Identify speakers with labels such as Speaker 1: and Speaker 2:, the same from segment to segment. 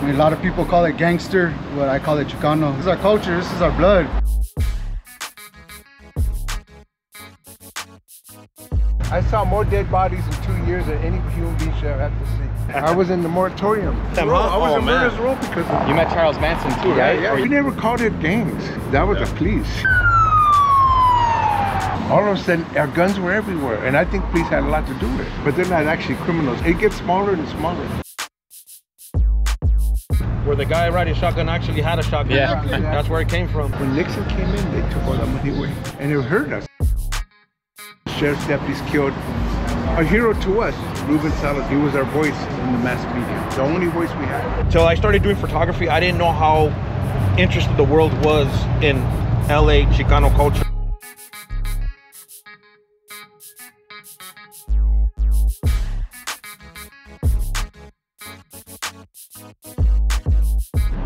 Speaker 1: A lot of people call it gangster, but I call it Chicano. This is our culture, this is our blood.
Speaker 2: I saw more dead bodies in 2 years than any human being should have had to see. I was in the moratorium. I was in Murder's Row because
Speaker 3: you met Charles Manson too, right?
Speaker 2: Yeah, we never called it gangs. That was the police. All of a sudden, our guns were everywhere, and I think police had a lot to do with it. But they're not actually criminals. It gets smaller and smaller.
Speaker 4: Where the guy riding shotgun actually had a shotgun.
Speaker 3: Yeah.
Speaker 4: That's where it came from.
Speaker 2: When Nixon came in, they took all that money away, and it hurt us. Sheriff's deputies killed a hero to us, Ruben Salas. He was our voice in the mass media, the only voice we had.
Speaker 4: Till I started doing photography, I didn't know how interested the world was in LA Chicano culture.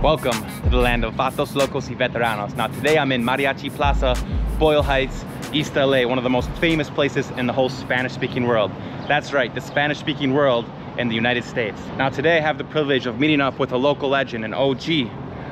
Speaker 3: Welcome to the land of Vatos Locos y Veteranos. Now today I'm in Mariachi Plaza, Boyle Heights, East LA, one of the most famous places in the whole Spanish-speaking world. That's right, the Spanish-speaking world in the United States. Now today I have the privilege of meeting up with a local legend, an OG,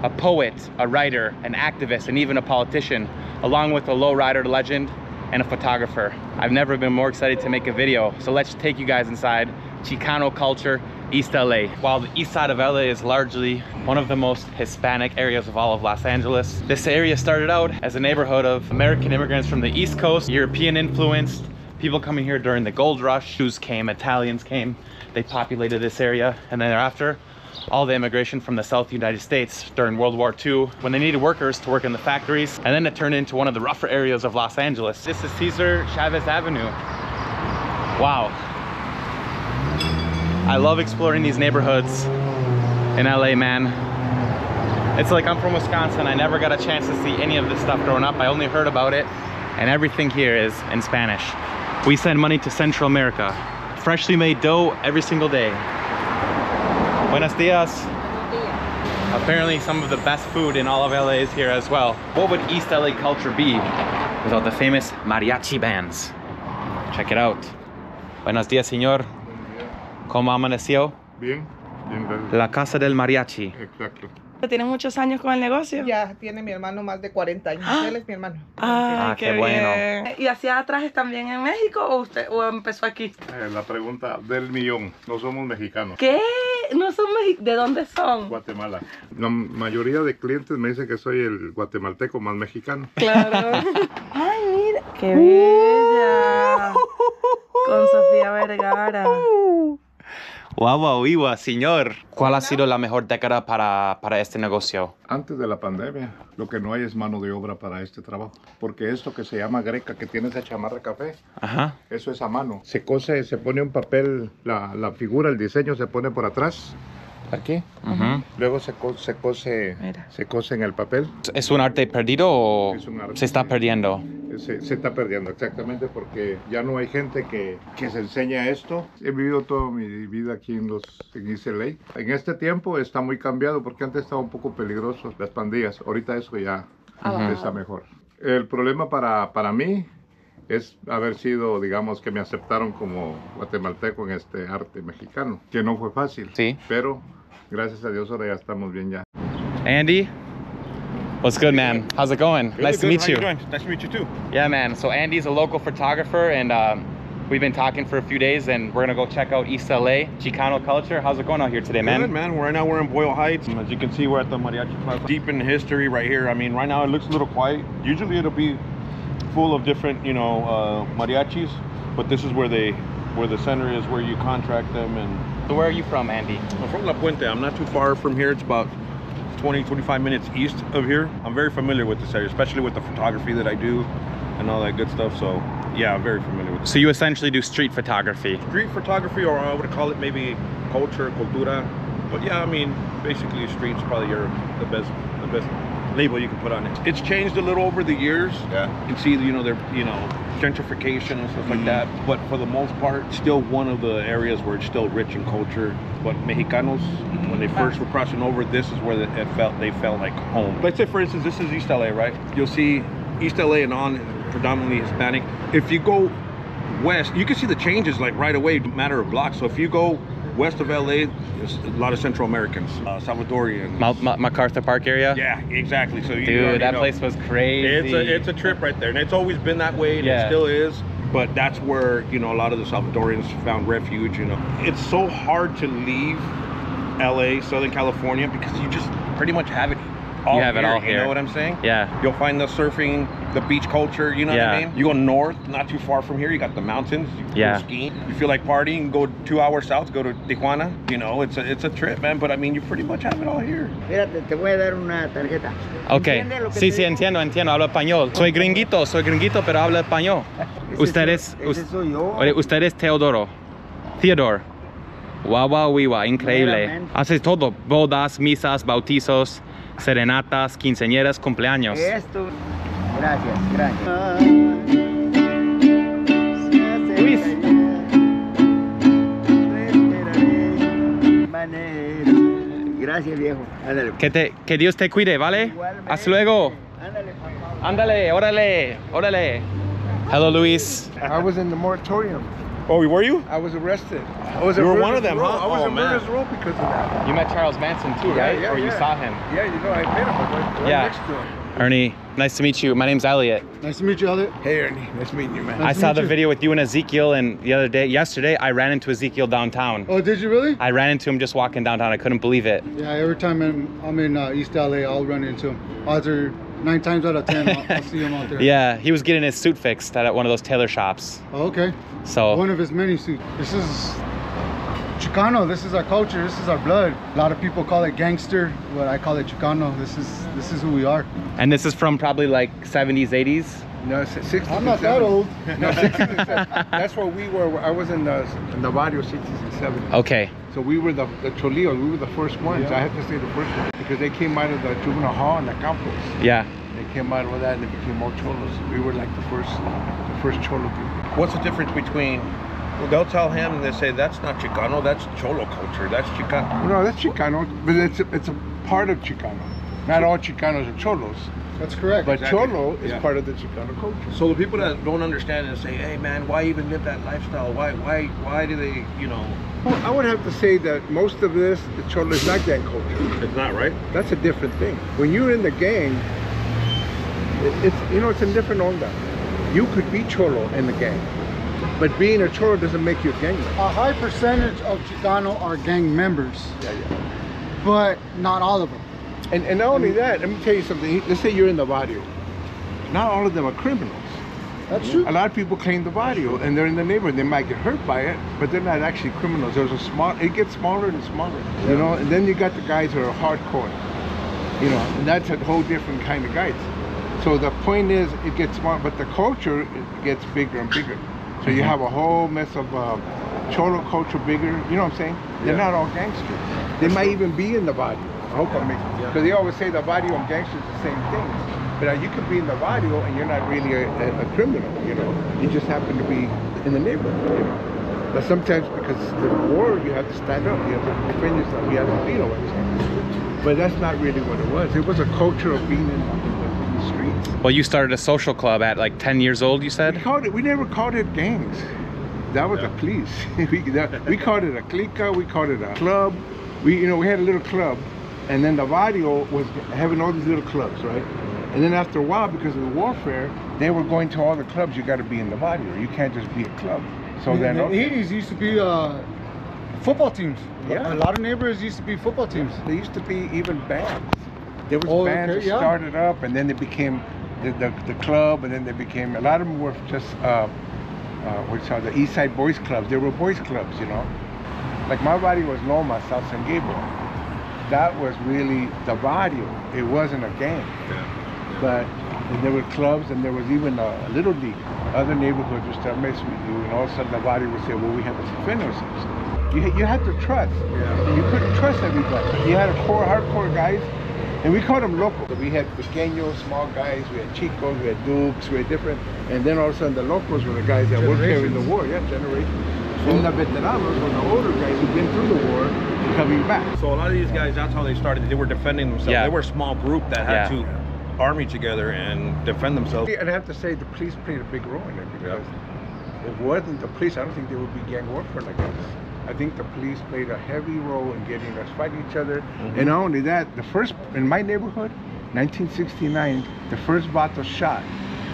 Speaker 3: a poet, a writer, an activist, and even a politician, along with a lowrider legend and a photographer. I've never been more excited to make a video, so let's take you guys inside Chicano culture, East LA. While the east side of LA is largely one of the most Hispanic areas of all of Los Angeles, this area started out as a neighborhood of American immigrants from the East Coast, European influenced, people coming here during the gold rush. Jews came, Italians came, they populated this area, and then thereafter, all the immigration from the South United States during World War II when they needed workers to work in the factories, and then it turned into one of the rougher areas of Los Angeles. This is Cesar Chavez Avenue. Wow. I love exploring these neighborhoods in LA, man. It's like I'm from Wisconsin. I never got a chance to see any of this stuff growing up. I only heard about it, and everything here is in Spanish. We send money to Central America. Freshly made dough every single day. Buenos dias. Apparently some of the best food in all of LA is here as well. What would East LA culture be without the famous mariachi bands? Check it out. Buenos dias, señor. ¿Cómo amaneció?
Speaker 5: Bien, bien, gracias.
Speaker 3: La casa del mariachi.
Speaker 5: Exacto.
Speaker 6: ¿Tiene muchos años con el negocio?
Speaker 7: Ya tiene mi hermano más de 40 años. Él es mi hermano.
Speaker 6: Ay,
Speaker 3: qué bueno.
Speaker 6: bien. ¿Y hacía trajes también en México o empezó aquí?
Speaker 5: La pregunta del millón. No somos mexicanos.
Speaker 6: ¿Qué? ¿No son mexicanos? ¿De dónde son?
Speaker 5: Guatemala. La mayoría de clientes me dicen que soy el guatemalteco más mexicano.
Speaker 6: Claro. Ay, mira. Qué bella. Con Sofía Vergara.
Speaker 3: Guau, guau, señor. ¿Cuál ha sido la mejor década para este negocio?
Speaker 5: Antes de la pandemia, lo que no hay es mano de obra para este trabajo. Porque esto que se llama greca, que tiene esa chamarra café,
Speaker 3: Ajá.
Speaker 5: eso es a mano. Se cose, se pone un papel, la figura, el diseño se pone por atrás, aquí. Luego se cose en el papel.
Speaker 3: ¿Es un arte perdido o
Speaker 5: Es un arte.
Speaker 3: se está perdiendo?
Speaker 5: Se está perdiendo, exactamente, porque ya no hay gente que se enseña esto. He vivido toda mi vida aquí en East LA. En este tiempo está muy cambiado, porque antes estaba un poco peligroso las pandillas. Ahorita eso ya está mejor. El problema para mí es haber sido, digamos, que me aceptaron como guatemalteco en este arte mexicano, que no fue fácil.
Speaker 3: Sí.
Speaker 5: Pero gracias a Dios ahora ya estamos bien ya.
Speaker 3: Andy? What's good, man? How's it going?
Speaker 4: Really
Speaker 3: Nice to
Speaker 4: good.
Speaker 3: meet
Speaker 4: How
Speaker 3: you.
Speaker 4: doing? Nice to meet you too.
Speaker 3: Yeah, man. So Andy's a local photographer, and we've been talking for a few days, and we're gonna go check out East LA, Chicano culture. How's it going out here today, man?
Speaker 4: Good, man. Right now we're in Boyle Heights. As you can see, we're at the Mariachi Plaza. Deep in history right here. I mean, right now it looks a little quiet. Usually it'll be full of different, mariachis, but this is where the center is, where you contract them. And
Speaker 3: So where are you from, Andy?
Speaker 4: I'm from La Puente. I'm not too far from here. It's about 20-25 minutes east of here. I'm very familiar with this area, especially with the photography that I do and all that good stuff. So yeah, I'm very familiar with it.
Speaker 3: So you essentially do street photography.
Speaker 4: Street photography, or I would call it maybe culture, cultura. But yeah, I mean, basically street's probably the best label you can put on it. It's changed a little over the years.
Speaker 5: Yeah.
Speaker 4: You can see, gentrification and stuff like that. But for the most part, still one of the areas where it's still rich in culture. But Mexicanos, when they first were crossing over, this is where they felt like home. Let's say, for instance, this is East LA, right? You'll see East LA and on, predominantly Hispanic. If you go west, you can see the changes like right away, matter of blocks. So if you go West of LA, there's a lot of Central Americans, Salvadorians.
Speaker 3: MacArthur Park area?
Speaker 4: Yeah, exactly. So
Speaker 3: Dude, that place was crazy.
Speaker 4: It's a trip right there, and it's always been that way, and it still is. But that's where, you know, a lot of the Salvadorians found refuge. You know, it's so hard to leave LA, Southern California, because you just pretty much have it.
Speaker 3: You have it all here.
Speaker 4: You know what I'm saying?
Speaker 3: Yeah.
Speaker 4: You'll find the surfing, the beach culture, you know what I mean? You go north, not too far from here, you got the mountains, you go skiing. You feel like partying, go 2 hours south, go to Tijuana. You know, it's a trip, man, but I mean, you pretty much have it all here.
Speaker 8: Espérate, te voy a dar una tarjeta.
Speaker 3: Ok. Sí, sí, entiendo, hablo español. Soy gringuito, pero hablo español.
Speaker 8: Ese soy yo.
Speaker 3: Usted es Teodoro. Theodore. Guau, wiwa, increíble. Haces todo, bodas, misas, bautizos, serenatas, quinceañeras, cumpleaños.
Speaker 8: Esto. Gracias.
Speaker 3: Luis.
Speaker 8: Gracias, viejo. Ándale.
Speaker 3: Que Dios te cuide, ¿vale?
Speaker 8: Igualmente.
Speaker 3: Hasta luego.
Speaker 8: Ándale.
Speaker 3: Ándale, órale. Hello, Luis.
Speaker 2: I was in the moratorium.
Speaker 4: Oh, were you?
Speaker 2: I was arrested.
Speaker 4: You were one of them, huh?
Speaker 2: I was
Speaker 4: Oh,
Speaker 2: in
Speaker 4: man.
Speaker 2: murder's row because of that.
Speaker 3: You met Charles Manson too, right? Or you saw him?
Speaker 2: Yeah, you know, I met him. I was right next to him.
Speaker 3: Ernie, nice to meet you. My name's Elliot.
Speaker 1: Nice to meet you, Elliot.
Speaker 2: Hey, Ernie. Nice meeting you, man.
Speaker 3: I saw the video with you and Ezekiel, and yesterday, I ran into Ezekiel downtown.
Speaker 1: Oh, did you really?
Speaker 3: I ran into him just walking downtown. I couldn't believe it.
Speaker 1: Yeah, every time I'm in East LA, I'll run into him. Either 9 times out of 10, I'll see him out there.
Speaker 3: Yeah, he was getting his suit fixed at one of those tailor shops.
Speaker 1: Oh, okay.
Speaker 3: So
Speaker 1: one of his many suits. This is Chicano. This is our culture. This is our blood. A lot of people call it gangster, but I call it Chicano. This is who we are.
Speaker 3: And this is from probably like 70s, 80s?
Speaker 2: No, 60s.
Speaker 1: I'm not that old.
Speaker 2: No, 60s and 70s. That's where we were. I was in the barrio 60s and 70s.
Speaker 3: Okay.
Speaker 2: So we were the Cholillos. We were the first ones. I have to say the first one because they came out of the juvenile hall in the campus.
Speaker 3: Yeah.
Speaker 2: They came out of that and they became more cholos. We were like the first cholo people.
Speaker 4: What's the difference between, well, they'll tell him and they say, that's not Chicano, that's Cholo culture, that's Chicano.
Speaker 2: No, that's Chicano, but it's a part of Chicano. Not all Chicanos are cholos.
Speaker 1: That's correct.
Speaker 2: But
Speaker 4: Exactly.
Speaker 2: cholo is
Speaker 4: Yeah.
Speaker 2: part of the Chicano culture.
Speaker 4: So the people that don't understand and say, hey man, why even live that lifestyle? Why do they, you know?
Speaker 2: Well, I would have to say that most of this, the cholo is not gang culture.
Speaker 4: It's not, right?
Speaker 2: That's a different thing. When you're in the gang, it's a different onda. You could be cholo in the gang, but being a cholo doesn't make you a gang member.
Speaker 1: A high percentage of Chicano are gang members, but not all of them.
Speaker 2: And not only that, let me tell you something. Let's say you're in the barrio. Not all of them are criminals.
Speaker 1: That's true.
Speaker 2: A lot of people claim the barrio and they're in the neighborhood. They might get hurt by it, but they're not actually criminals. It gets smaller and smaller, you know. And then you got the guys who are hardcore, you know, and that's a whole different kind of guys. So the point is, it gets smaller, but the culture it gets bigger and bigger. So you have a whole mess of cholo culture bigger. You know what I'm saying? They're not all gangsters. They might even be in the barrio. I hope I'm making because they always say the barrio and gangsters are the same thing. But you could be in the barrio and you're not really a criminal, you know. You just happen to be in the neighborhood, you know. But sometimes because the war, you have to stand up, you have to defend yourself, you have to, you know what I'm saying. But that's not really what it was. It was a culture of being in the streets.
Speaker 3: Well, you started a social club at like 10 years old, you said?
Speaker 2: We never called it gangs. That was the police. we called it a clica, we called it a club. We had a little club, and then the barrio was having all these little clubs, right? And then after a while, because of the warfare, they were going to all the clubs. You got to be in the barrio. You can't just be a club. So
Speaker 1: In
Speaker 2: then,
Speaker 1: the
Speaker 2: okay.
Speaker 1: 80s used to be football teams.
Speaker 2: Yeah.
Speaker 1: A lot of neighborhoods used to be football teams.
Speaker 2: There used to be even bands. There was bands that started up, and then they became the club, and then they became, a lot of them were just the East Side Boys Clubs. They were boys clubs, you know. Like my barrio was Loma, South San Gabriel. That was really the barrio. It wasn't a gang. But there were clubs, and there was even a little league. Other neighborhoods would start messing with you, and all of a sudden the barrio would say, well, we have to defend ourselves. You had to trust. You couldn't trust everybody. You had hardcore guys, and we called them local. We had pequeños, small guys, we had chicos, we had dukes, we had different, and then all of a sudden the locals were the guys that were carrying the war, generations. And the veteranos were the older guys who'd been through the war coming back.
Speaker 4: So a lot of these guys, that's how they started. They were defending themselves. They were a small group that had to army together and defend themselves.
Speaker 2: And I have to say the police played a big role in it because if it wasn't the police, I don't think there would be gang warfare like this. I think the police played a heavy role in getting us fighting each other. And not only that, the first, in my neighborhood, 1969, the first vato shot.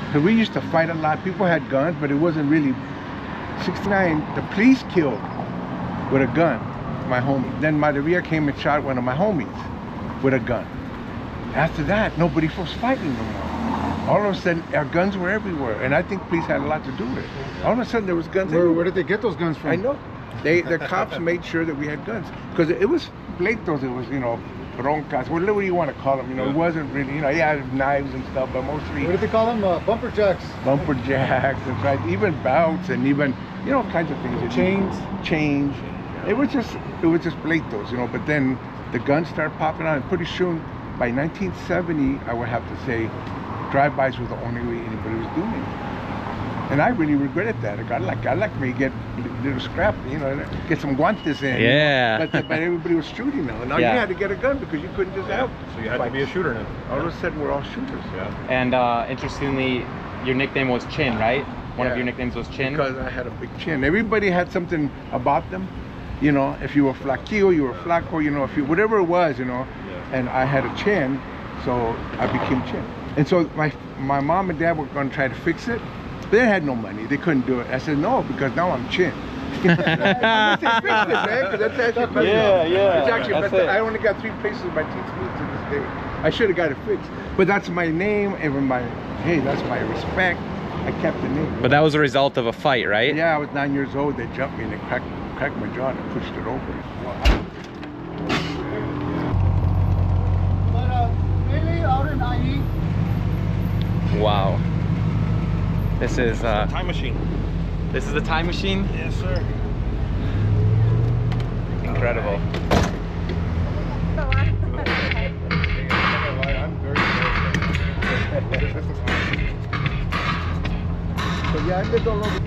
Speaker 2: Because we used to fight a lot. People had guns, but it wasn't really. 69, the police killed with a gun my homie. Then Maria came and shot one of my homies with a gun. After that, nobody was fighting no more. All of a sudden, our guns were everywhere, and I think police had a lot to do with it. All of a sudden, there was guns everywhere.
Speaker 1: Where did they get those guns from?
Speaker 2: I know. The cops made sure that we had guns. Because it was pleitos, it was, you know, broncas, whatever you want to call them. You know, it wasn't really, you know, yeah, knives and stuff, but mostly...
Speaker 1: What did they call them? Bumper jacks?
Speaker 2: Bumper jacks, that's right. Even belts and even, you know, kinds of things. Chains. It was just pleitos, you know, but then the guns started popping out, and pretty soon, by 1970, I would have to say, drive-bys were the only way anybody was doing it. And I really regretted that. I like me get a little scrap, you know, get some guantes in.
Speaker 3: Yeah.
Speaker 2: You know? But everybody was shooting now. Now you had to get a gun because you couldn't just have.
Speaker 4: So you had to be a shooter now.
Speaker 2: All of a sudden, we're all shooters.
Speaker 4: Yeah.
Speaker 3: And interestingly, your nickname was Chin, right? One of your nicknames was Chin?
Speaker 2: Because I had a big chin. Everybody had something about them. You know, if you were flaquillo, you were flaco, you know, if you, whatever it was, you know. Yeah. And I had a chin, so I became Chin. And so my mom and dad were going to try to fix it. They had no money. They couldn't do it. I said, no, because now I'm Chin. I said, fix it, man, because that's actually
Speaker 3: yeah.
Speaker 2: It's actually better. I only got 3 places my teeth moved to this day. I should have got it fixed. But that's my name, and hey, that's my respect. I kept the name.
Speaker 3: But that was a result of a fight, right?
Speaker 2: Yeah, I was 9 years old. They jumped me and they cracked my jaw and I pushed it over.
Speaker 1: But mainly out in IE.
Speaker 3: Wow. This is
Speaker 4: time machine.
Speaker 3: This is the time machine?
Speaker 4: Yes, sir.
Speaker 3: Incredible.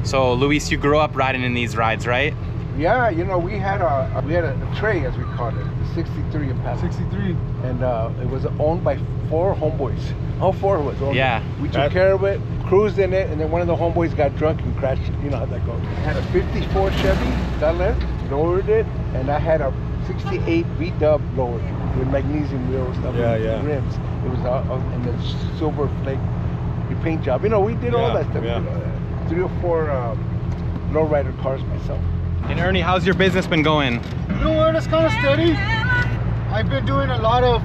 Speaker 3: So Luis, you grew up riding in these rides, right?
Speaker 2: Yeah, you know, we had a tray, as we call it, the 63 Impala.
Speaker 1: 63.
Speaker 2: And it was owned by 4 homeboys. All 4 of us owned it. We took care of it, cruised in it, and then one of the homeboys got drunk and crashed it. You know how that goes. I had a 54 Chevy, got left, lowered it, and I had a 68 V-dub lowered with magnesium wheels, rims. It was and the silver flake paint job. You know, we did all that stuff. You know, 3 or 4 lowrider cars myself.
Speaker 3: And Ernie, how's your business been going?
Speaker 1: You know what, it's kind of steady. I've been doing a lot of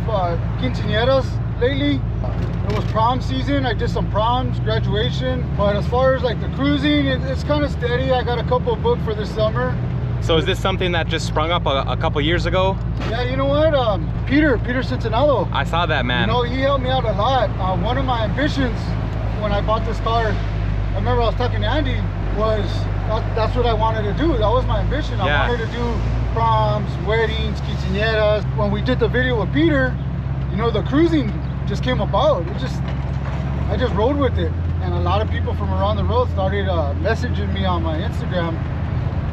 Speaker 1: quinceañeras lately. It was prom season, I did some proms, graduation. But as far as like the cruising, it's kind of steady. I got a couple booked for this summer.
Speaker 3: So is this something that just sprung up a couple years ago?
Speaker 1: Yeah, you know what, Peter Cicinello.
Speaker 3: I saw that, man.
Speaker 1: You know, he helped me out a lot. One of my ambitions when I bought this car, I remember I was talking to Andy, was that's what I wanted to do. That was my ambition. I wanted to do proms, weddings, quinceañeras. When we did the video with Peter, you know, the cruising just came about. I just rode with it. And a lot of people from around the road started messaging me on my Instagram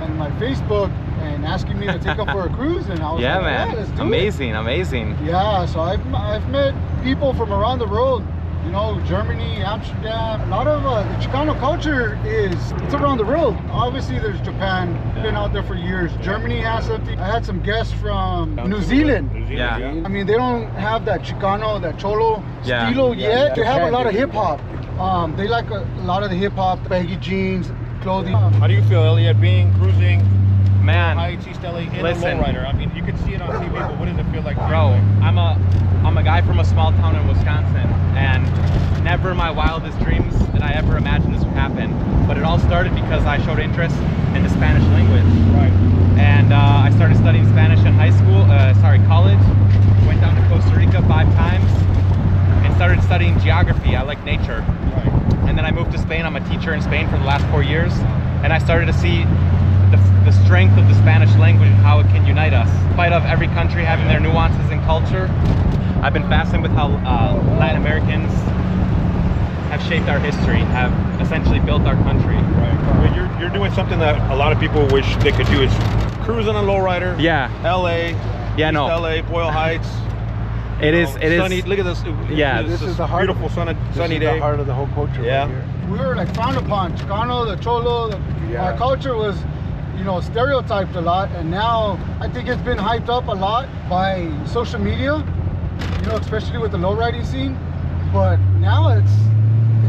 Speaker 1: and my Facebook and asking me to take them for a cruise. And I was like,
Speaker 3: man.
Speaker 1: Yeah, let's do
Speaker 3: amazing.
Speaker 1: Yeah, so I've met people from around the world. You know, Germany, Amsterdam. A lot of the Chicano culture it's around the world. Obviously, there's Japan, been out there for years. Germany has something. I had some guests from New Zealand. I mean, they don't have that Chicano, that Cholo stilo yet. They have a lot of hip hop. They like a lot of the hip hop, baggy jeans, clothing.
Speaker 4: How do you feel, Elliot, cruising?
Speaker 3: Man,
Speaker 4: Heights, East LA, in a lowrider? I mean, you can see it on TV, but what does it feel like?
Speaker 3: Bro, I'm a guy from a small town in Wisconsin, and never in my wildest dreams did I ever imagine this would happen. But it all started because I showed interest in the Spanish language.
Speaker 4: Right.
Speaker 3: And I started studying Spanish in college. Went down to Costa Rica 5 times and started studying geography. I like nature.
Speaker 4: Right.
Speaker 3: And then I moved to Spain. I'm a teacher in Spain for the last 4 years, and I started to see the strength of the Spanish language and how it can unite us. In spite of every country having their nuances in culture, I've been fascinated with how Latin Americans have shaped our history, have essentially built our country.
Speaker 4: Right. Well, you're doing something that a lot of people wish they could do, is cruise on a lowrider.
Speaker 3: Yeah.
Speaker 4: LA.
Speaker 3: Yeah, no.
Speaker 4: LA, Boyle Heights.
Speaker 3: It is
Speaker 4: sunny. Look at this.
Speaker 2: This is the heart.
Speaker 4: Beautiful sunny day.
Speaker 2: This is the heart of the whole culture.
Speaker 4: Yeah.
Speaker 2: Right here.
Speaker 1: We were like frowned upon. Chicano, the Cholo, our culture was, you know, stereotyped a lot, and now I think it's been hyped up a lot by social media, you know, especially with the lowriding scene. But now it's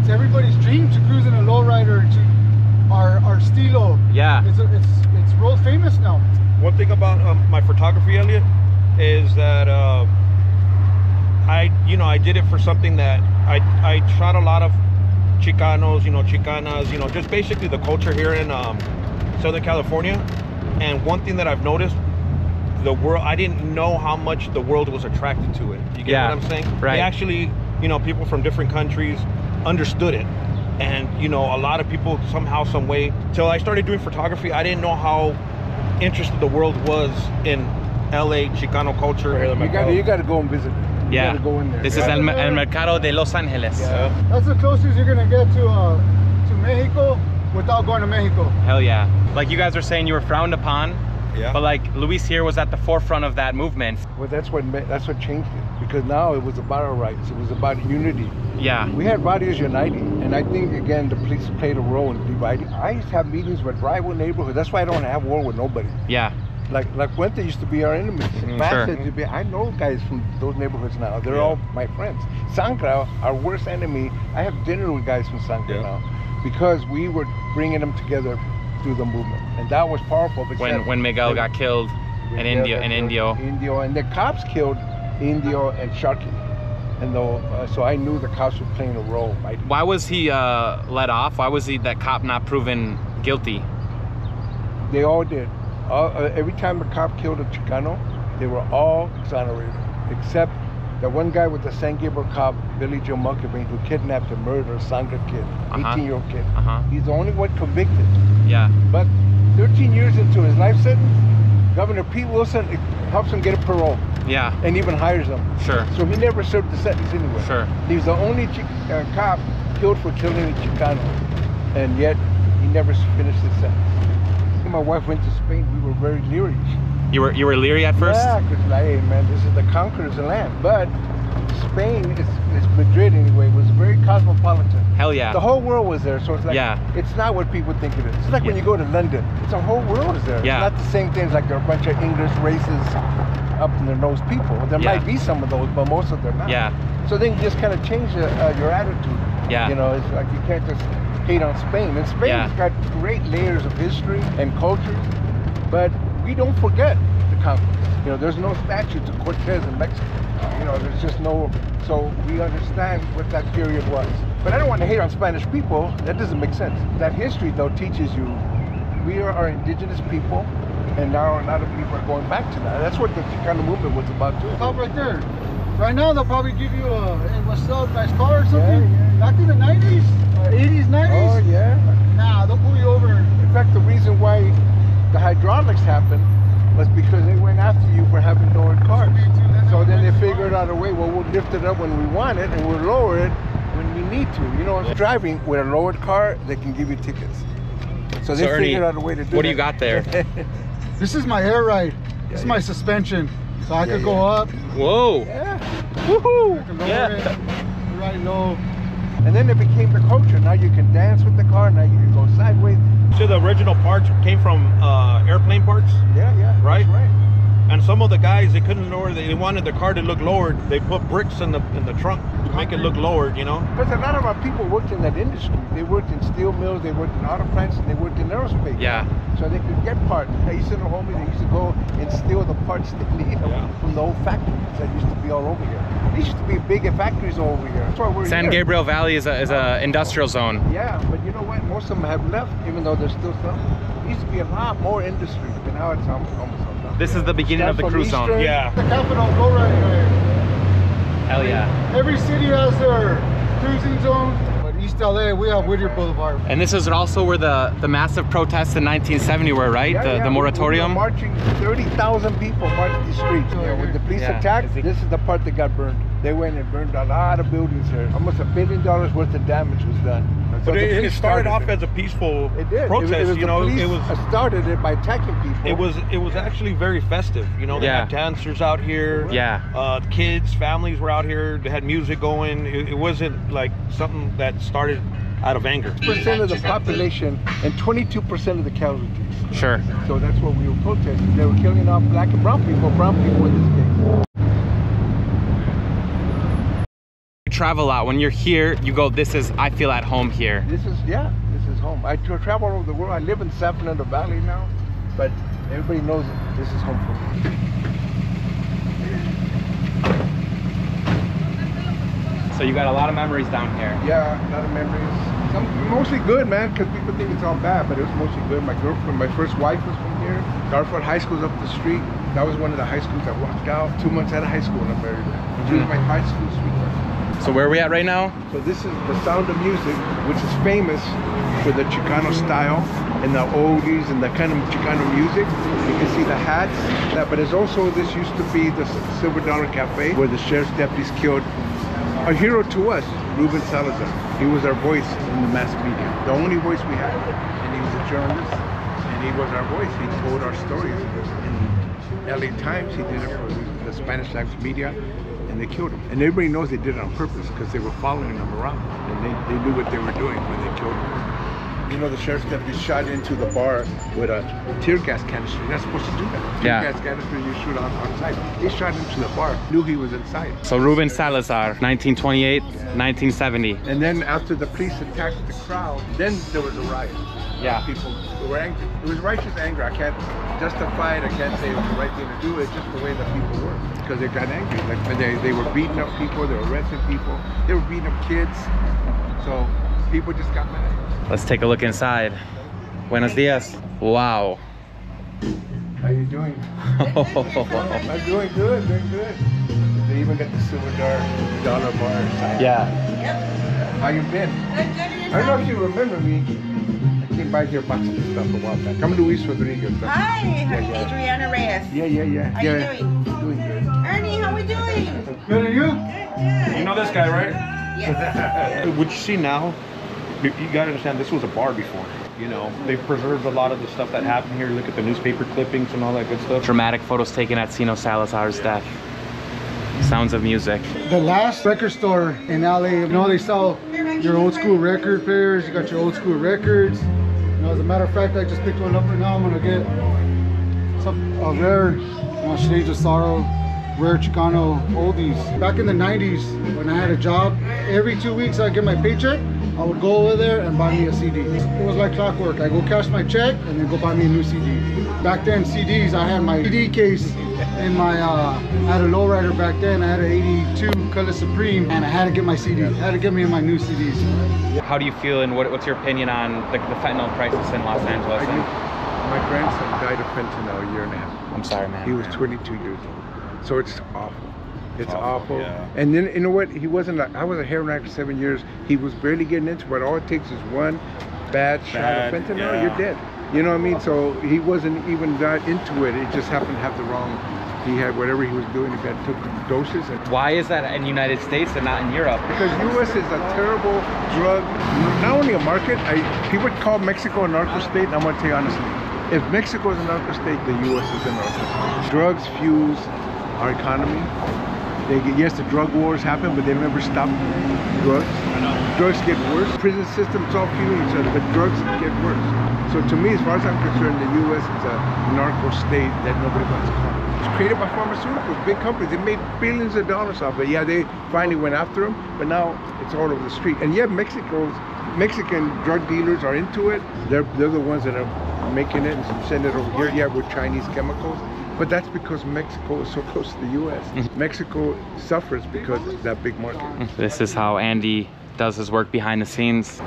Speaker 1: everybody's dream to cruise in a lowrider, to our stilo.
Speaker 3: Yeah.
Speaker 1: It's world famous now.
Speaker 4: One thing about my photography, Elliot, is that I did it for something that I shot a lot of Chicanos, you know, Chicanas, you know, just basically the culture here in Southern California. And one thing that I've noticed, the world, I didn't know how much the world was attracted to it. You get what I'm saying?
Speaker 3: Right.
Speaker 4: They actually, you know, people from different countries understood it. And, you know, a lot of people somehow, some way, till I started doing photography, I didn't know how interested the world was in LA Chicano culture.
Speaker 2: You got to go and visit it. You gotta go in there.
Speaker 3: This is El Mercado de Los Angeles.
Speaker 1: Yeah. That's the closest you're gonna get to Mexico without going to Mexico.
Speaker 3: Hell yeah. Like you guys were saying, you were frowned upon.
Speaker 4: Yeah.
Speaker 3: But like Luis here was at the forefront of that movement.
Speaker 2: Well, that's what changed it, because now it was about our rights. It was about unity.
Speaker 3: Yeah.
Speaker 2: We had barrios uniting, and I think again the police played a role in dividing. I used to have meetings with rival neighborhoods. That's why I don't have war with nobody.
Speaker 3: Yeah.
Speaker 2: Like Puente used to be our enemies.
Speaker 3: Sure.
Speaker 2: I know guys from those neighborhoods now. They're all my friends. Sangra, our worst enemy. I have dinner with guys from Sangra now, because we were bringing them together through the movement, and that was powerful.
Speaker 3: When Miguel got killed, and Indio,
Speaker 2: and the cops killed Indio and Sharky, and so I knew the cops were playing a role.
Speaker 3: Why was he let off? Why was that cop not proven guilty?
Speaker 2: They all did. Every time a cop killed a Chicano, they were all exonerated, except that one guy with the San Gabriel cop, Billy Joe Muckabane, who kidnapped and murdered a Sangra kid, 18-year-old kid. He's the only one convicted.
Speaker 3: Yeah.
Speaker 2: But 13 years into his life sentence, Governor Pete Wilson helps him get a parole.
Speaker 3: Yeah.
Speaker 2: And even hires him.
Speaker 3: Sure.
Speaker 2: So he never served the sentence anyway.
Speaker 3: Sure.
Speaker 2: He was the only cop killed for killing a Chicano, and yet he never finished his sentence. My wife went to Spain. We were very leery.
Speaker 3: You were leery at first?
Speaker 2: Yeah, because like, hey man, this is the conqueror's land. But Spain, it's Madrid anyway, was very cosmopolitan.
Speaker 3: Hell yeah.
Speaker 2: The whole world was there, so it's like, it's not what people think it is. It's like when you go to London, it's a whole world is there.
Speaker 3: Yeah.
Speaker 2: It's not the same things like there are a bunch of English races up in their nose people. There might be some of those, but most of them not.
Speaker 3: Yeah.
Speaker 2: So then you just kind of change your attitude.
Speaker 3: Yeah.
Speaker 2: You know, it's like you can't just hate on Spain. And Spain's got great layers of history and culture, but we don't forget the conquest. You know, there's no statue to Cortez in Mexico. You know, there's just no, so we understand what that period was. But I don't want to hate on Spanish people. That doesn't make sense. That history, though, teaches you we are our indigenous people, and now a lot of people are going back to that. That's what the Chicano movement was about, too.
Speaker 1: Stop right there. Right now, they'll probably give you a, hey, what's up, nice car or something. Back in the 90s, 80s, 90s.
Speaker 2: Oh, yeah.
Speaker 1: Nah, they'll pull you over.
Speaker 2: In fact, the reason why the hydraulics happened was because they went after you for having lowered cars. So then they figured out a way, well, we'll lift it up when we want it, and we'll lower it when we need to. You know, driving with a lowered car, they can give you tickets. So they figured out a way to do that.
Speaker 3: What do you got there?
Speaker 1: This is my air ride. This is my suspension. So I could go up.
Speaker 3: Whoa.
Speaker 2: Yeah.
Speaker 1: Woohoo! I can lower it, right low.
Speaker 2: And then it became the culture. Now you can dance with the car. Now you can go sideways.
Speaker 4: So the original parts came from airplane parts?
Speaker 2: Yeah,
Speaker 4: right?
Speaker 2: That's right.
Speaker 4: And some of the guys, they couldn't lower, they wanted the car to look lowered. They put bricks in the trunk to make it look lowered, you know?
Speaker 2: Because a lot of our people worked in that industry. They worked in steel mills, they worked in auto plants, and they worked in aerospace.
Speaker 3: Yeah.
Speaker 2: So they could get parts. I used to know homies, they used to go and steal the parts they need from the old factories that used to be all over here. These used to be big factories all over here. That's why we're
Speaker 3: San Gabriel Valley is a industrial zone.
Speaker 2: Yeah, but you know what? Most of them have left, even though there's still some. There used to be a lot more industry, but now it's almost all.
Speaker 3: This is the beginning of the cruise zone.
Speaker 4: Yeah.
Speaker 1: The capital lowriding area.
Speaker 3: Hell yeah.
Speaker 1: Every city has their cruising zone. But East LA, we have Whittier Boulevard.
Speaker 3: And this is also where the massive protests in 1970 were, right? The moratorium.
Speaker 2: We were marching, 30,000 people marched the streets. You know, when the police attacked, this is the part that got burned. They went and burned a lot of buildings here. Almost $1 billion worth of damage was done. So
Speaker 4: But
Speaker 2: the
Speaker 4: it
Speaker 2: police
Speaker 4: started off as a peaceful
Speaker 2: It did.
Speaker 4: protest. You know,
Speaker 2: it
Speaker 4: it
Speaker 2: was started it by attacking people.
Speaker 4: it was actually very festive. You know, they
Speaker 3: Yeah.
Speaker 4: had dancers out here.
Speaker 3: Yeah.
Speaker 4: Kids, families were out here. They had music going. It wasn't like something that started out of anger.
Speaker 2: Percent of the population and 22% of the casualties.
Speaker 3: Sure.
Speaker 2: So that's what we were protesting. They were killing off black and brown people in this case.
Speaker 3: You travel a lot. When you're here, you go, I feel at home here.
Speaker 2: This is home. I travel all over the world. I live in San Fernando Valley now, but everybody knows this is home for me.
Speaker 3: So you got a lot of memories down here.
Speaker 2: Yeah, a lot of memories. Some mostly good, man, because people think it's all bad, but it was mostly good. My girlfriend, my first wife was from here. Garfield High School's up the street. That was one of the high schools I walked out. 2 months out of high school and I married her. She was my high school sweetheart.
Speaker 3: So where are we at right now?
Speaker 2: So this is the Sound of Music, which is famous for the Chicano style and the oldies and the kind of Chicano music. You can see the hats. But it's also, this used to be the Silver Dollar Cafe where the sheriff's deputies killed a hero to us, Ruben Salazar. He was our voice in the mass media, the only voice we had. And he was a journalist, and he was our voice. He told our stories. In LA Times, he did it for the Spanish language media, and they killed him. And everybody knows they did it on purpose because they were following him around, and they knew what they were doing when they killed him. You know, the sheriff's deputy shot into the bar with a tear gas canister. You're not supposed to do that. Tear gas canister, you shoot on site. He shot into the bar, knew he was inside.
Speaker 3: So Ruben Salazar, 1928, 1970.
Speaker 2: And then after the police attacked the crowd, then there was a riot.
Speaker 3: Yeah.
Speaker 2: People were angry. It was righteous anger. I can't justify it. I can't say it was the right thing to do. It's just the way that people were. Because they got angry. Like they were beating up people, they were arresting people, they were beating up kids. So people just got mad.
Speaker 3: Let's take a look inside. Buenos dias. Wow.
Speaker 2: How you doing? I'm doing good, doing good. They even got the silver dollar bar inside.
Speaker 3: Yeah.
Speaker 2: How you been? I don't know if you remember me. I came by here boxing this stuff a while back. I'm Luis Rodriguez.
Speaker 6: Hi, Adriana Reyes.
Speaker 2: Yeah.
Speaker 6: How you doing?
Speaker 2: Doing good.
Speaker 6: Ernie, how we doing?
Speaker 1: Good, are you?
Speaker 4: You know this guy, right?
Speaker 6: Yes.
Speaker 4: What you see now, you gotta understand, this was a bar before. You know, they've preserved a lot of the stuff that happened here. Look at the newspaper clippings and all that good stuff.
Speaker 3: Dramatic photos taken at Sino Salazar's death. Sounds of music.
Speaker 1: The last record store in LA, you know, they sell your old school record players, you got your old school records. You know, as a matter of fact, I just picked one up right now. I'm gonna get a rare, Shades of Sorrow, rare Chicano oldies. Back in the 90s, when I had a job, every 2 weeks I'd get my paycheck. I would go over there and buy me a CD. It was like clockwork. I go cash my check and then go buy me a new CD. Back then, CDs, I had my CD case in my, I had a lowrider back then. I had an 82 Color Supreme and I had to get my CD. I had to get me my new CDs.
Speaker 3: How do you feel and what's your opinion on the fentanyl crisis in Los Angeles?
Speaker 2: My grandson died of fentanyl a year and a half.
Speaker 3: I'm sorry, man.
Speaker 2: He was 22 years old. So it's awful. It's awful.
Speaker 4: Yeah.
Speaker 2: And then, you know what? He wasn't like, I was a heroin addict for 7 years. He was barely getting into it. All it takes is one bad shot of fentanyl, you're dead. You know what I mean? So he wasn't even that into it. It just happened to have the wrong, he had whatever he was doing, he took doses. And
Speaker 3: why is that in the United States and not in Europe?
Speaker 2: because U.S. is a terrible drug, not only a market, people call Mexico a narco state, and I'm going to tell you honestly, if Mexico is a narco state, the U.S. is a narco state. Drugs fuse our economy. Yes, the drug wars happen, but they never stop drugs. Drugs get worse. Prison systems all fuel each other, but drugs get worse. So to me, as far as I'm concerned, the U.S. is a narco state that nobody wants to call. It's created by pharmaceuticals, big companies. They made billions of dollars off it. Yeah, they finally went after them, but now it's all over the street. And yeah, Mexican drug dealers are into it. They're the ones that are making it and send it over here. Yeah, with Chinese chemicals. But that's because Mexico is so close to the U.S. Mexico suffers because of that big market.
Speaker 3: This is how Andy does his work behind the scenes.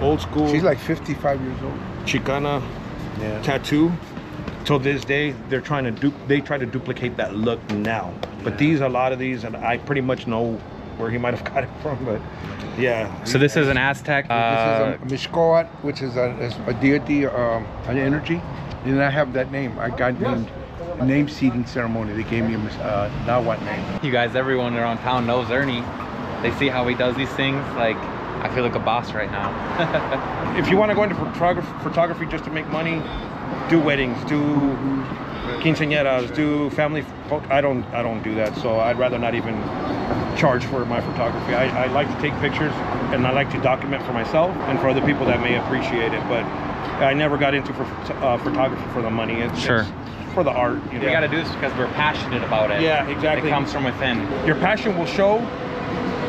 Speaker 4: Old school.
Speaker 2: She's like 55 years old.
Speaker 4: Chicana tattoo. Till this day, they try to duplicate that look now. But a lot of these, and I pretty much know where he might have got it from, but yeah.
Speaker 3: So this is an Aztec.
Speaker 2: This is a Mixcoatl, which is a deity, an energy. And I have that name. I got named name seeding ceremony. They gave me a Nahuatl name.
Speaker 3: You guys, everyone around town knows Ernie. They see how he does these things. Like, I feel like a boss right now.
Speaker 4: If you want to go into photography just to make money, do weddings, do quinceañeras, do family. I don't do that, so I'd rather not even charge for my photography. I like to take pictures and I like to document for myself and for other people that may appreciate it, but I never got into photography for the money. It's for the art. You know?
Speaker 3: We got to do this because we're passionate about it.
Speaker 4: Yeah, exactly.
Speaker 3: It comes from within.
Speaker 4: Your passion will show,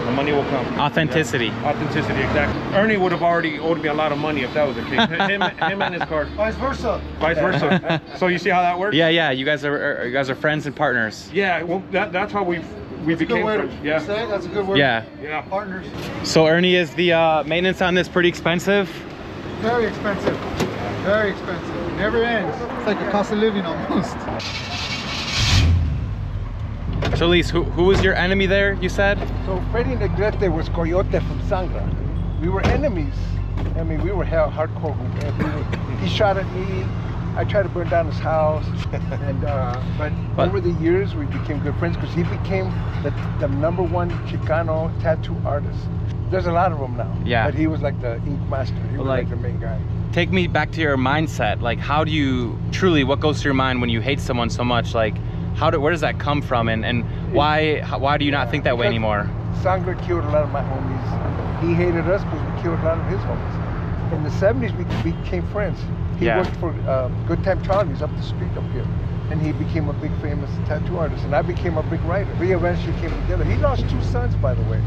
Speaker 4: the money will come.
Speaker 3: Authenticity.
Speaker 4: Yeah. Authenticity, exactly. Ernie would have already owed me a lot of money if that was the case. him and his car.
Speaker 1: Vice versa.
Speaker 4: Vice versa. So you see how that works?
Speaker 3: Yeah. You guys are friends and partners.
Speaker 4: Yeah. Well, that's how we became friends. Yeah.
Speaker 1: That's a good word.
Speaker 3: Yeah.
Speaker 4: Yeah.
Speaker 1: Partners.
Speaker 3: So Ernie, is the maintenance on this pretty expensive?
Speaker 1: Very expensive. Very expensive. It never ends. It's like a cost of living almost.
Speaker 3: So Elise, who was your enemy there, you said?
Speaker 2: So Freddy NE was Coyote from Sangra. We were enemies. I mean, we were hardcore. He shot at me. I tried to burn down his house. And but over the years, we became good friends because he became the #1 Chicano tattoo artist. There's a lot of them now.
Speaker 3: Yeah.
Speaker 2: But he was like the ink master. He was like the main guy.
Speaker 3: Take me back to your mindset. Like, how do you truly, what goes through your mind when you hate someone so much? Like, where does that come from, and why do you not think that way anymore?
Speaker 2: Sangra killed a lot of my homies. He hated us because we killed a lot of his homies. In the 70s, we became friends. He worked for Good Time Charlie's up the street up here, and he became a big famous tattoo artist, and I became a big writer. We eventually came together. He lost 2 sons, by the way.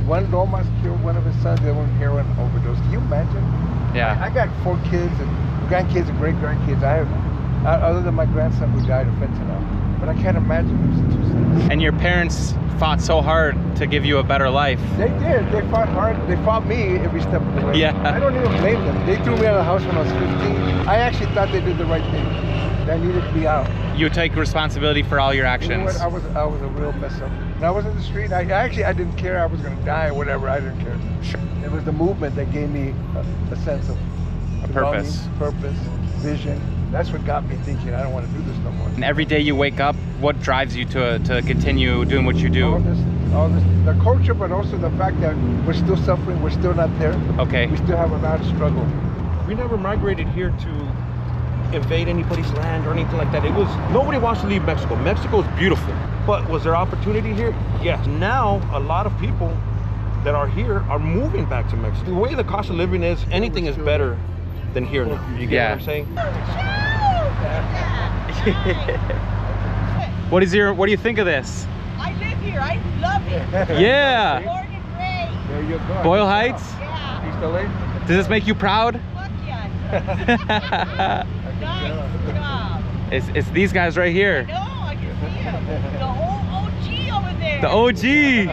Speaker 2: One Lomas killed one of his sons, the other one heroin overdose. Can you imagine?
Speaker 3: Yeah.
Speaker 2: I got 4 kids and grandkids and great-grandkids. Other than my grandson who died of fentanyl. But I can't imagine losing 2 sons.
Speaker 3: And your parents fought so hard to give you a better life.
Speaker 2: They did. They fought hard. They fought me every step of the way.
Speaker 3: Yeah.
Speaker 2: I don't even blame them. They threw me out of the house when I was 15. I actually thought they did the right thing. I needed to be out.
Speaker 3: You take responsibility for all your actions.
Speaker 2: You know what? I was a real mess up. When I was in the street, I didn't care. I was going to die or whatever. I didn't care.
Speaker 3: Sure.
Speaker 2: It was the movement that gave me a sense of
Speaker 3: purpose,
Speaker 2: vision. That's what got me thinking, I don't want to do this no more.
Speaker 3: And every day you wake up, what drives you to continue doing what you do?
Speaker 2: All this, the culture, but also the fact that we're still suffering, we're still not there.
Speaker 3: Okay.
Speaker 2: We still have a lot of struggle.
Speaker 4: We never migrated here to invade anybody's land or anything like that. Nobody wants to leave Mexico. Mexico is beautiful. But was there opportunity here? Yes. Now, a lot of people that are here are moving back to Mexico. The way the cost of living is, anything is better than here now. You get what I'm saying?
Speaker 3: What do you think of this?
Speaker 9: I live here. I love it.
Speaker 3: Yeah.
Speaker 9: Born and raised.
Speaker 2: There you go.
Speaker 3: Boyle Heights?
Speaker 9: Yeah.
Speaker 2: East LA?
Speaker 3: Does this make you proud?
Speaker 9: Fuck yeah. Nice job.
Speaker 3: It's these guys right here.
Speaker 9: No, I can see him. The whole OG over there.
Speaker 3: The OG.
Speaker 9: There you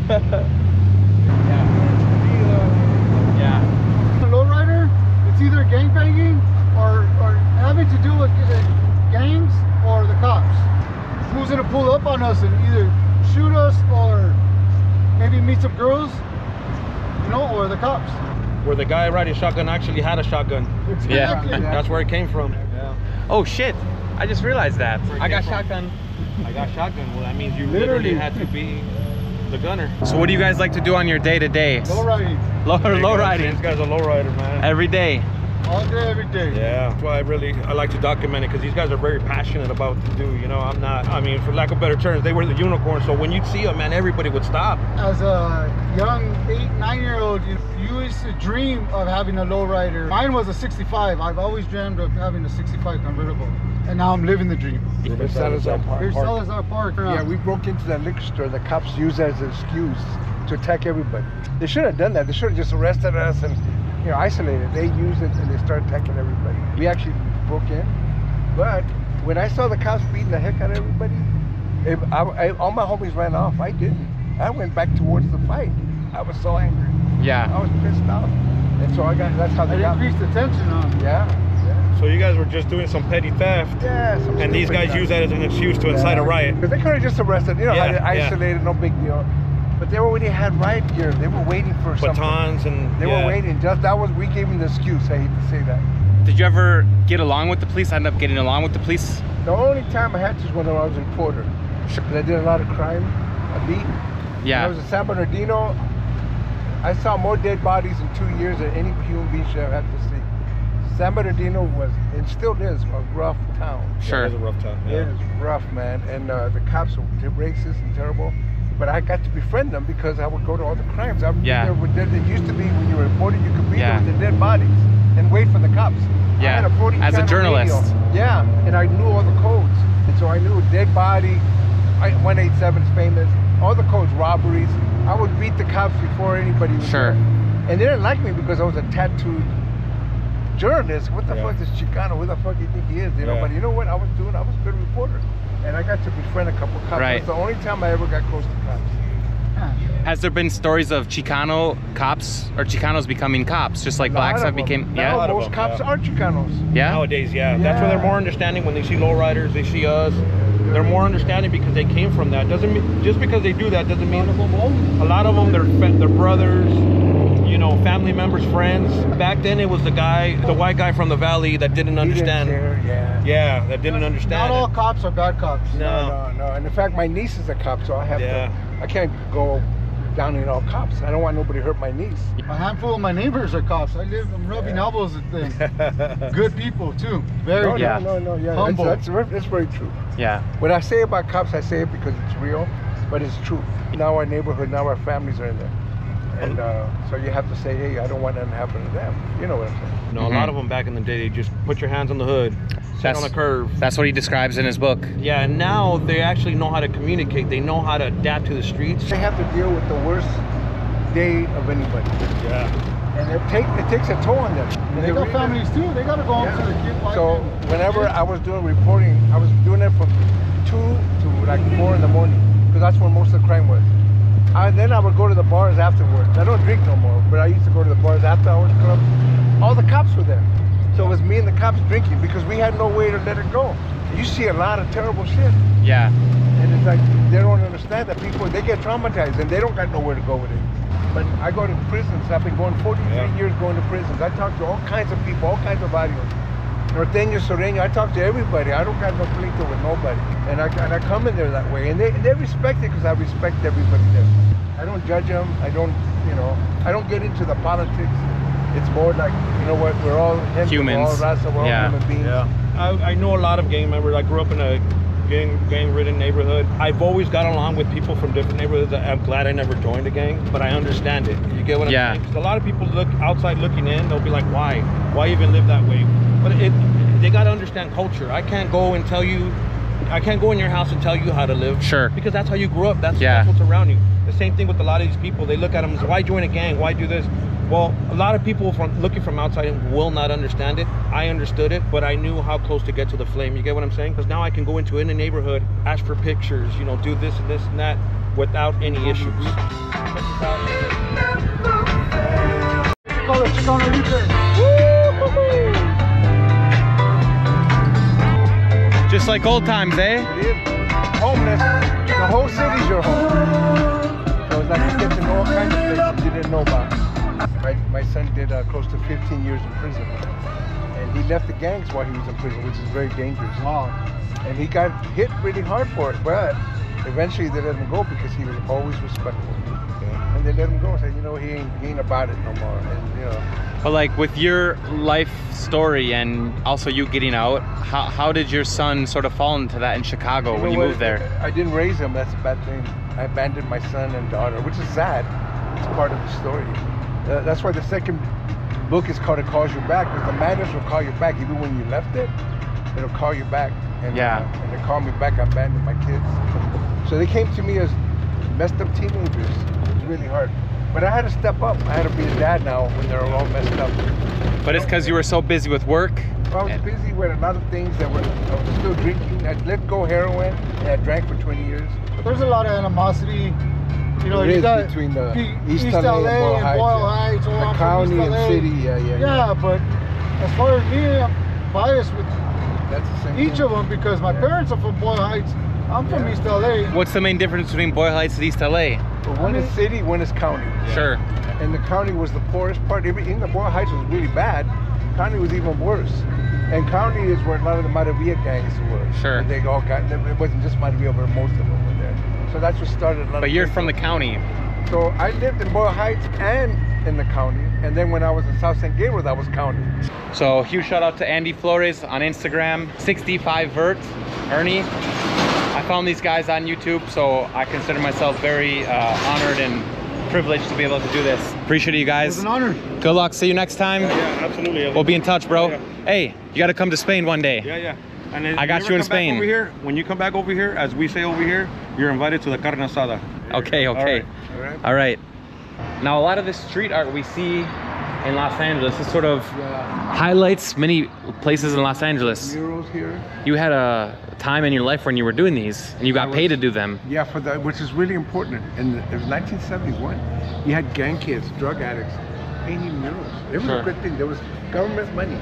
Speaker 9: go.
Speaker 3: Yeah.
Speaker 1: The lowrider, it's either gangbanging or having to do with gangs or the cops. Who's gonna pull up on us and either shoot us or maybe meet some girls, you know, or the cops.
Speaker 4: Where the guy riding shotgun actually had a shotgun.
Speaker 1: Exactly.
Speaker 3: Yeah.
Speaker 4: That's where it came from. Yeah.
Speaker 3: Oh shit! I just realized that. I got shotgun.
Speaker 4: I got shotgun. Well, that means you literally had to be the gunner.
Speaker 3: So what do you guys like to do on your day-to-day?
Speaker 1: Low riding.
Speaker 3: Low riding.
Speaker 4: This guy's a low rider, man.
Speaker 3: Every day.
Speaker 1: All day, every day.
Speaker 4: Yeah, that's why I like to document it, because these guys are very passionate about what they do. You know, I mean, for lack of better terms, they were the unicorn. So when you'd see them, man, everybody would stop.
Speaker 1: As a young 8-9-year-old, you used to dream of having a lowrider. Mine was a 65. I've always dreamed of having a 65 convertible. And now I'm living the dream.
Speaker 2: Here's Salazar Park.
Speaker 1: Here's Salazar Park.
Speaker 2: Yeah, we broke into that liquor store. The cops used that as an excuse to attack everybody. They should have done that. They should have just arrested us and, you know, isolated. They used it and they started attacking everybody. We actually broke in. But when I saw the cops beating the heck out of everybody, all my homies ran off. I didn't. I went back towards the fight. I was so angry.
Speaker 3: Yeah.
Speaker 2: I was pissed off. And so that's how they got me.
Speaker 1: Increased the tension on.
Speaker 2: Yeah.
Speaker 4: So you guys were just doing some petty theft.
Speaker 2: Yeah.
Speaker 4: And these guys use that as an excuse to incite a riot.
Speaker 2: Because they could have just arrested, you know, had it isolated, no big deal. But they already had riot gear. They were waiting for something.
Speaker 4: Batons and
Speaker 2: They were waiting. We gave them the excuse. I hate to say that.
Speaker 3: Did you ever get along with the police? End up getting along with the police?
Speaker 2: The only time I had to was when I was in Porter. Because I did a lot of crime, a beat.
Speaker 3: Yeah.
Speaker 2: When I was in San Bernardino, I saw more dead bodies in 2 years than any human being should have had to see. San Bernardino was, and still is, a rough town.
Speaker 3: Sure.
Speaker 4: It is a rough town.
Speaker 2: Yeah. It is rough, man. And the cops were racist and terrible. But I got to befriend them because I would go to all the crimes. I would be there with it used to be when you were reported, you could be there with the dead bodies and wait for the cops.
Speaker 3: Yeah.
Speaker 2: I had a 40
Speaker 3: as a journalist.
Speaker 2: Radio. Yeah, and I knew all the codes. And so I knew dead body, 187 is famous, all the codes, robberies. I would beat the cops before anybody was there. And they didn't like me because I was a tattooed journalist. What the fuck is Chicano? Who the fuck do you think he is? You know, but you know what I was doing? I was a good reporter. And I got to befriend a couple cops.
Speaker 3: Right.
Speaker 2: That's the only time I ever got close to cops.
Speaker 3: Has there been stories of Chicano cops or Chicanos becoming cops, just like blacks have became?
Speaker 2: Now most cops are Chicanos.
Speaker 3: Yeah.
Speaker 4: Nowadays, that's why they're more understanding when they see lowriders, they see us. They're more understanding because they came from that. Doesn't mean just because they do that doesn't mean a lot of them they're brothers, you know, family members, friends. Back then it was the white guy from the valley that didn't understand. Yeah, that didn't understand.
Speaker 1: Not all cops are bad cops.
Speaker 2: No. And in fact, my niece is a cop, so I have to. I can't go down in all cops. I don't want nobody to hurt my niece.
Speaker 1: A handful of my neighbors are cops. I'm rubbing elbows at them. Good people too. Very humble. That's very true.
Speaker 3: Yeah.
Speaker 2: What I say about cops, I say it because it's real, but it's true. Now our neighborhood, now our families are in there. And so you have to say, hey, I don't want that to happen to them. You know what I'm saying?
Speaker 4: No, a lot of them back in the day, they just put your hands on the hood, sit on a curve.
Speaker 3: That's what he describes in his book.
Speaker 4: Yeah, and now they actually know how to communicate. They know how to adapt to the streets.
Speaker 2: They have to deal with the worst day of anybody.
Speaker 4: Yeah.
Speaker 2: And it takes a toll on them. And
Speaker 1: they got families too. They got to go home to the kids.
Speaker 2: So whenever I was doing reporting, I was doing it from 2 to like 4 in the morning because that's when most of the crime was. Then I would go to the bars afterwards. I don't drink no more, but I used to go to the bars after hours club. All the cops were there. So it was me and the cops drinking because we had no way to let it go. You see a lot of terrible shit.
Speaker 3: Yeah.
Speaker 2: And it's like, they don't understand that people, they get traumatized and they don't got nowhere to go with it. But I go to prisons. I've been going 43 years going to prisons. I talk to all kinds of people, all kinds of audios. Norteño, Sureño, I talk to everybody. I don't got no pleito with nobody. And I come in there that way. And they respect it because I respect everybody there. I don't judge them. I don't, I don't get into the politics. It's more like, you know what, we're all
Speaker 3: humans.
Speaker 2: We're all raza, we're all human beings.
Speaker 4: Yeah. I know a lot of gang members. I grew up in a gang-ridden neighborhood. I've always got along with people from different neighborhoods. I'm glad I never joined a gang, but I understand it. You get what I'm saying? Because a lot of people look outside looking in, they'll be like, why even live that way? But they got to understand culture. I can't go and tell you, I can't go in your house and tell you how to live.
Speaker 3: Sure.
Speaker 4: Because that's how you grew up. That's what's around you. The same thing with a lot of these people. They look at them and say, why join a gang? Why do this? Well, a lot of people looking from outside will not understand it. I understood it, but I knew how close to get to the flame. You get what I'm saying? Because now I can go into any neighborhood, ask for pictures, do this and this and that without any issues.
Speaker 1: Call it Chicano Movement.
Speaker 3: Just like old times, eh?
Speaker 2: It is. Homeless. The whole city's your home. So it's like you get to know all kinds of places you didn't know about. My son did close to 15 years in prison. And he left the gangs while he was in prison, which is very dangerous.
Speaker 1: Wow.
Speaker 2: And he got hit really hard for it, but eventually they let him go because he was always respectful. And they let him go and said, he ain't about it no more. And
Speaker 3: But like with your life story and also you getting out, how did your son sort of fall into that in Chicago when you moved there?
Speaker 2: I didn't raise him, that's a bad thing. I abandoned my son and daughter, which is sad. It's part of the story. That's why the second book is called It Calls You Back, because the madness will call you back. Even when you left it, it'll call you back. And, and they called me back, I abandoned my kids. So they came to me as messed up teenagers. It was really hard. But I had to step up. I had to be a dad now when they're all messed up.
Speaker 3: But it's because you were so busy with work?
Speaker 2: I was busy with a lot of things I was still drinking. I let go heroin and I drank for 20 years.
Speaker 1: But there's a lot of animosity.
Speaker 2: You got between the East LA and Boyle Heights, the county and city,
Speaker 1: Yeah, but as far as me, I'm biased with each of them because my parents are from Boyle Heights. I'm from East LA.
Speaker 3: What's the main difference between Boyle Heights and East LA?
Speaker 2: Well, one is city, one is county.
Speaker 3: Sure.
Speaker 2: And the county was the poorest part. Even the Boyle Heights was really bad. County was even worse. And county is where a lot of the Maravilla gangs were.
Speaker 3: Sure.
Speaker 2: And they all got, it wasn't just Maravilla, but most of them were there. So that's what started a lot
Speaker 3: But you're from the county.
Speaker 2: So I lived in Boyle Heights and in the county, and then when I was in South San Gabriel, that was county.
Speaker 3: So huge shout out to Andy Flores on Instagram, 65 Vert, Ernie. I found these guys on YouTube, so I consider myself very honored and privileged to be able to do this. Appreciate you guys.
Speaker 1: It was an honor.
Speaker 3: Good luck. See you next time.
Speaker 4: Yeah, absolutely.
Speaker 3: We'll be in touch, bro.
Speaker 4: Yeah.
Speaker 3: Hey, you got to come to Spain one day.
Speaker 4: Yeah. And then
Speaker 3: I got you in Spain.
Speaker 4: Over here, when you come back over here, as we say over here, you're invited to the carne asada.
Speaker 3: Okay.
Speaker 4: All right.
Speaker 3: All right. Now, a lot of the street art we see in Los Angeles is sort of highlights many places in Los Angeles.
Speaker 2: Murals here.
Speaker 3: You had a time in your life when you were doing these, and you got paid to do them.
Speaker 2: Yeah, for that, which is really important. And it was 1971. You had gang kids, drug addicts, painting murals. It was a good thing. There was government money.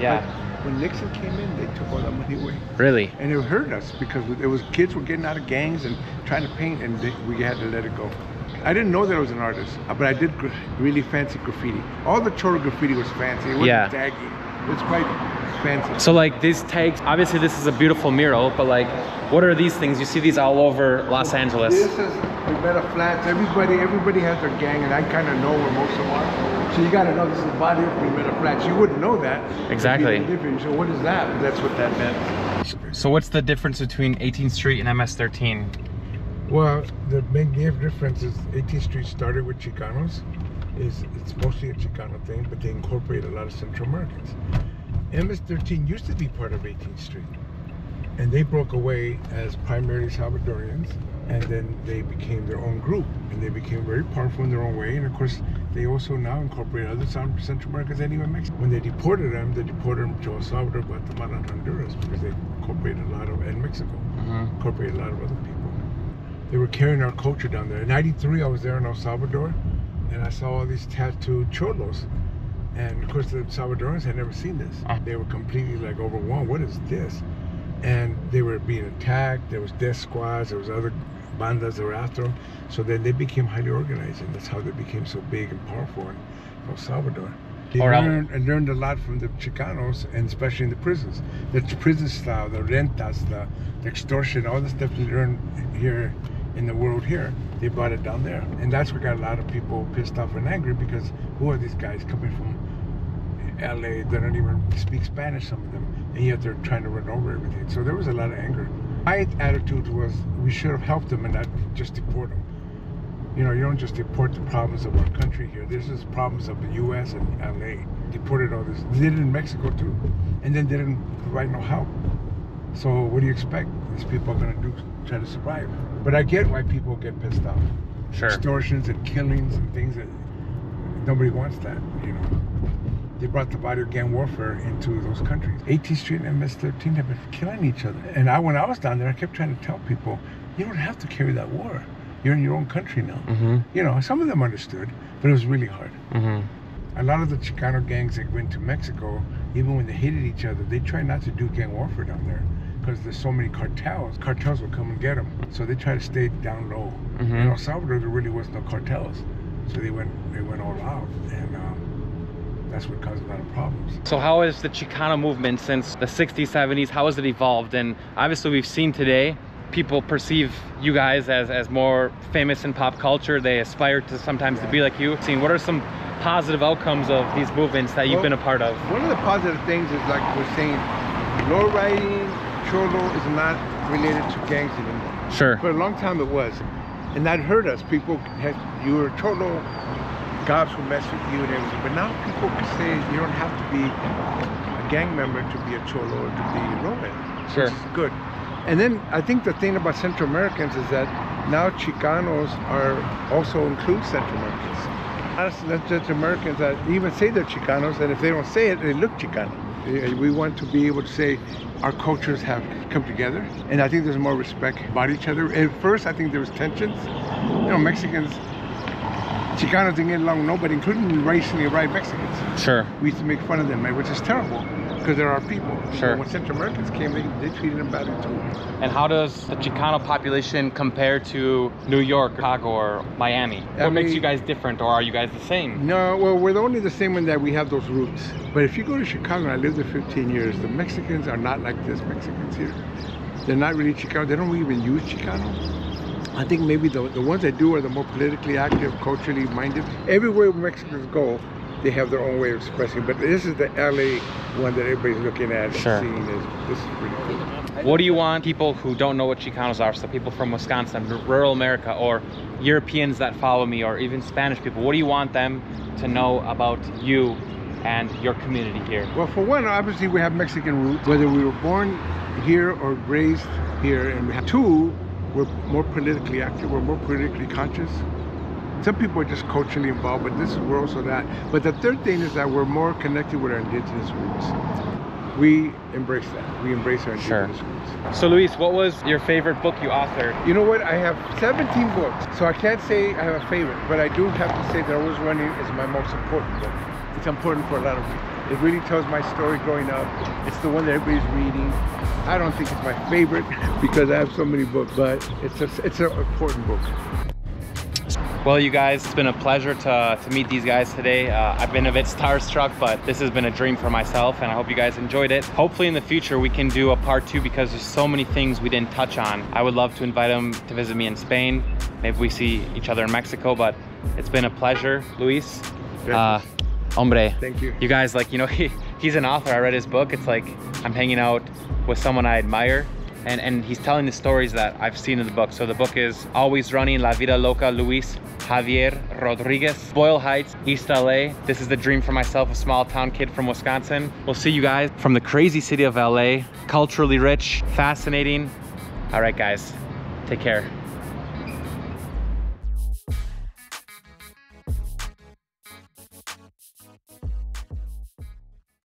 Speaker 3: Yeah.
Speaker 2: But when Nixon came in, they took all that money away.
Speaker 3: Really?
Speaker 2: And it hurt us because it was kids were getting out of gangs and trying to paint, and we had to let it go. I didn't know that I was an artist, but I did really fancy graffiti. All the Cholo graffiti was fancy. It wasn't taggy. It was quite fancy.
Speaker 3: So like these tags, obviously this is a beautiful mural, but like, what are these things? You see these all over Los Angeles.
Speaker 2: This is Rivera Flats. Everybody has their gang, and I kind of know where most of them are. So you got to know this is the body of Rivera Flats. You wouldn't know that.
Speaker 3: Exactly.
Speaker 2: So what is that? That's what that meant.
Speaker 3: So what's the difference between 18th Street and MS-13?
Speaker 2: Well, the main difference is 18th Street started with Chicanos. It's mostly a Chicano thing, but they incorporate a lot of Central Americans. MS-13 used to be part of 18th Street, and they broke away as primarily Salvadorians, and then they became their own group, and they became very powerful in their own way. And of course, they also now incorporate other Central Americans and even Mexico. When they deported them to El Salvador, Guatemala, and Honduras, because they incorporated a lot of, and Mexico, incorporated a lot of other people. They were carrying our culture down there. In '93, I was there in El Salvador, and I saw all these tattooed cholos. And of course, the Salvadorans had never seen this. They were completely like overwhelmed. What is this? And they were being attacked. There was death squads. There was other bandas that were after them. So then they became highly organized, and that's how they became so big and powerful in El Salvador. They learned a lot from the Chicanos, and especially in the prisons. The prison style, the rentas, the extortion, all the stuff they learned here in the world here, they brought it down there. And that's what got a lot of people pissed off and angry, because who are these guys coming from LA that don't even speak Spanish, some of them, and yet they're trying to run over everything. So there was a lot of anger. My attitude was we should have helped them and not just deport them. You know, you don't just deport the problems of our country here. This is problems of the US and LA. Deported all this. They did it in Mexico too. And then they didn't provide no help. So what do you expect? These people are gonna try to survive. But I get why people get pissed off.
Speaker 3: Sure.
Speaker 2: Extortions and killings and things that nobody wants that, you know. They brought the body of gang warfare into those countries. 18th Street and MS-13 have been killing each other. And when I was down there, I kept trying to tell people, you don't have to carry that war. You're in your own country now. You know, some of them understood, but it was really hard. A lot of the Chicano gangs that went to Mexico, even when they hated each other, they try not to do gang warfare down there, because there's so many cartels. Cartels will come and get them, so they try to stay down low. In El Salvador, there really was no cartels, so they went all out, and that's what caused a lot of problems.
Speaker 3: So how has the Chicano movement since the 60s, 70s, how has it evolved? And obviously we've seen today, people perceive you guys as more famous in pop culture. They aspire to sometimes to be like you. What are some positive outcomes of these movements that you've been a part of?
Speaker 2: One of the positive things is, like we're saying, low riding, Cholo is not related to gangs anymore.
Speaker 3: Sure.
Speaker 2: For a long time it was. And that hurt us. People had, you were a Cholo, cops would mess with you and everything. But now people can say you don't have to be a gang member to be a Cholo or to be a lowhead.
Speaker 3: Sure.
Speaker 2: Which is good. And then I think the thing about Central Americans is that now Chicanos are also include Central Americans. Not Central Americans that even say they're Chicanos, and if they don't say it, they look Chicano. We want to be able to say our cultures have come together, and I think there's more respect about each other. At first, I think there was tensions. You know, Mexicans, Chicanos didn't get along with nobody, including racially right Mexicans.
Speaker 3: Sure.
Speaker 2: We used to make fun of them, which is terrible, because they're our people.
Speaker 3: Sure.
Speaker 2: But when Central Americans came, they treated them badly too.
Speaker 3: And how does the Chicano population compare to New York, Chicago, or Miami? What makes you guys different, or are you guys the same?
Speaker 2: No, well, we're only the same in that we have those roots. But if you go to Chicago, and I lived there 15 years, the Mexicans are not like this Mexicans here. They're not really Chicano. They don't even use Chicano. I think maybe the ones that do are the more politically active, culturally minded. Everywhere Mexicans go, they have their own way of expressing. But this is the LA one that everybody's looking at and seeing. This is pretty cool.
Speaker 3: What do you want people who don't know what Chicanos are, so people from Wisconsin, rural America, or Europeans that follow me, or even Spanish people, what do you want them to know about you and your community here?
Speaker 2: Well, for one, obviously we have Mexican roots, whether we were born here or raised here. And we have two, we're more politically active, we're more politically conscious. Some people are just culturally involved, but we're also that. But the third thing is that we're more connected with our indigenous roots. We embrace that. We embrace our indigenous roots.
Speaker 3: So Luis, what was your favorite book you authored?
Speaker 2: You know what? I have 17 books, so I can't say I have a favorite, but I do have to say that Always Running is my most important book. It's important for a lot of reasons. It really tells my story growing up. It's the one that everybody's reading. I don't think it's my favorite because I have so many books, but it's an important book.
Speaker 3: Well, you guys, it's been a pleasure to meet these guys today. I've been a bit starstruck, but this has been a dream for myself, and I hope you guys enjoyed it. Hopefully in the future we can do a part 2 because there's so many things we didn't touch on. I would love to invite them to visit me in Spain. Maybe we see each other in Mexico, but it's been a pleasure, Luis. Hombre.
Speaker 2: Thank you.
Speaker 3: You guys, like, you know, he's an author. I read his book. It's like I'm hanging out with someone I admire. And he's telling the stories that I've seen in the book. So the book is Always Running, La Vida Loca, Luis Javier Rodriguez, Boyle Heights, East LA. This is the dream for myself, a small town kid from Wisconsin. We'll see you guys from the crazy city of LA, culturally rich, fascinating. All right, guys, take care.